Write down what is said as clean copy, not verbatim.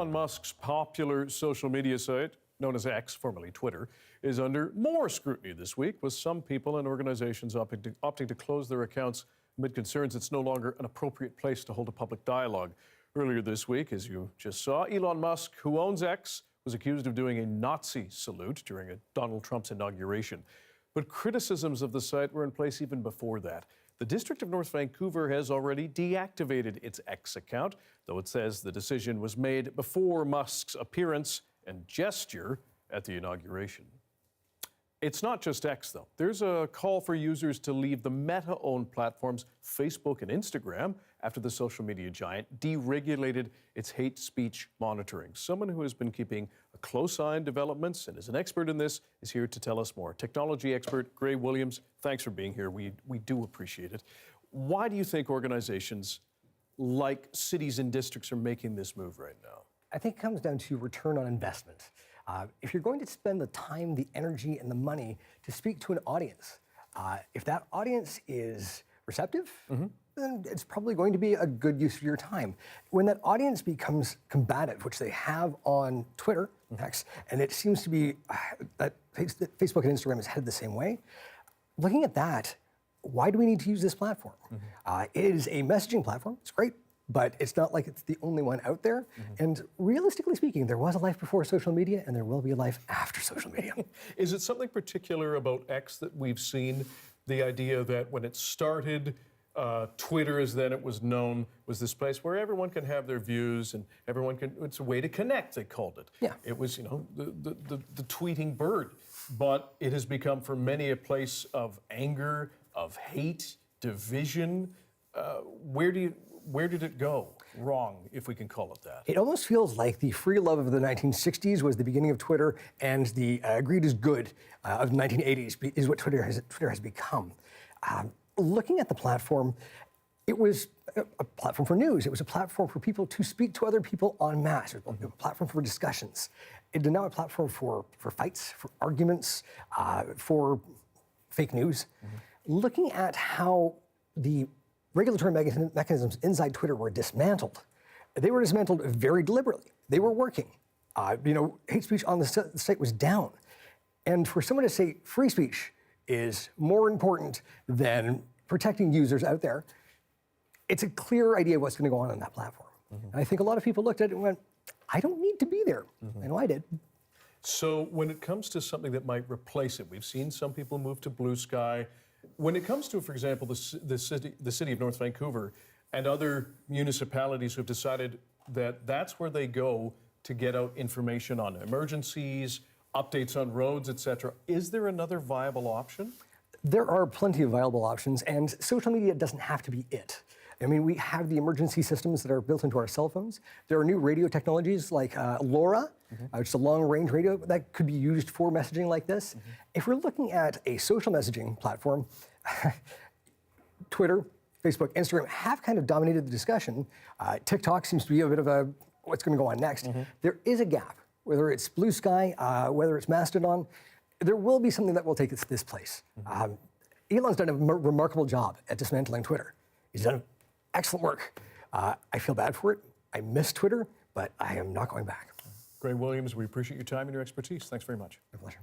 Elon Musk's popular social media site, known as X, formerly Twitter, is under more scrutiny this week, with some people and organizations opting to close their accounts amid concerns it's no longer an appropriate place to hold a public dialogue. Earlier this week, as you just saw, Elon Musk, who owns X, was accused of doing a Nazi salute during Donald Trump's inauguration. But criticisms of the site were in place even before that. The District of North Vancouver has already deactivated its X account, though it says the decision was made before Musk's appearance and gesture at the inauguration. It's not just X, though. There's a call for users to leave the Meta-owned platforms Facebook and Instagram after the social media giant deregulated its hate speech monitoring. Someone who has been keeping a close eye on developments and is an expert in this is here to tell us more. Technology expert Gray Williams, thanks for being here. We do appreciate it. Why do you think organizations like cities and districts are making this move right now? I think it comes down to return on investment. If you're going to spend the time, the energy, and the money to speak to an audience, if that audience is receptive, then it's probably going to be a good use of your time. When that audience becomes combative, which they have on Twitter, X, and it seems to be that Facebook and Instagram is headed the same way, looking at that, why do we need to use this platform? It is a messaging platform. It's great. But it's not like it's the only one out there. And realistically speaking, there was a life before social media and there will be a life after social media. Is it something particular about X that we've seen? The idea that when it started, Twitter, as then it was known, was this place where everyone can have their views and everyone can, it's a way to connect, they called it. Yeah. It was, you know, the tweeting bird. But it has become for many a place of anger, of hate, division. Where did it go wrong, if we can call it that? It almost feels like the free love of the 1960s was the beginning of Twitter, and the agreed is good of the 1980s is what Twitter has become. Looking at the platform, it was a platform for news. It was a platform for people to speak to other people en masse. It was a platform for discussions. It is now a platform for fights, for arguments, for fake news. Looking at how the regulatory mechanisms inside Twitter were dismantled. They were dismantled very deliberately. They were working. Hate speech on the site was down. And for someone to say free speech is more important than protecting users out there, it's a clear idea of what's going to go on that platform. And I think a lot of people looked at it and went, I don't need to be there. I know I did. So when it comes to something that might replace it, we've seen some people move to Blue Sky. When it comes to, for example, the city of North Vancouver and other municipalities who have decided that that's where they go to get out information on emergencies, updates on roads, etc., is there another viable option? There are plenty of viable options, and social media doesn't have to be it. I mean, we have the emergency systems that are built into our cell phones. There are new radio technologies like LoRa, which is a long-range radio that could be used for messaging like this. If we're looking at a social messaging platform, Twitter, Facebook, Instagram have kind of dominated the discussion. TikTok seems to be a bit of a what's going to go on next. There is a gap, whether it's Blue Sky, whether it's Mastodon, there will be something that will take this place. Elon's done a remarkable job at dismantling Twitter. He's done excellent work. I feel bad for it. I miss Twitter, but I am not going back. Gray Williams, we appreciate your time and your expertise. Thanks very much. My pleasure.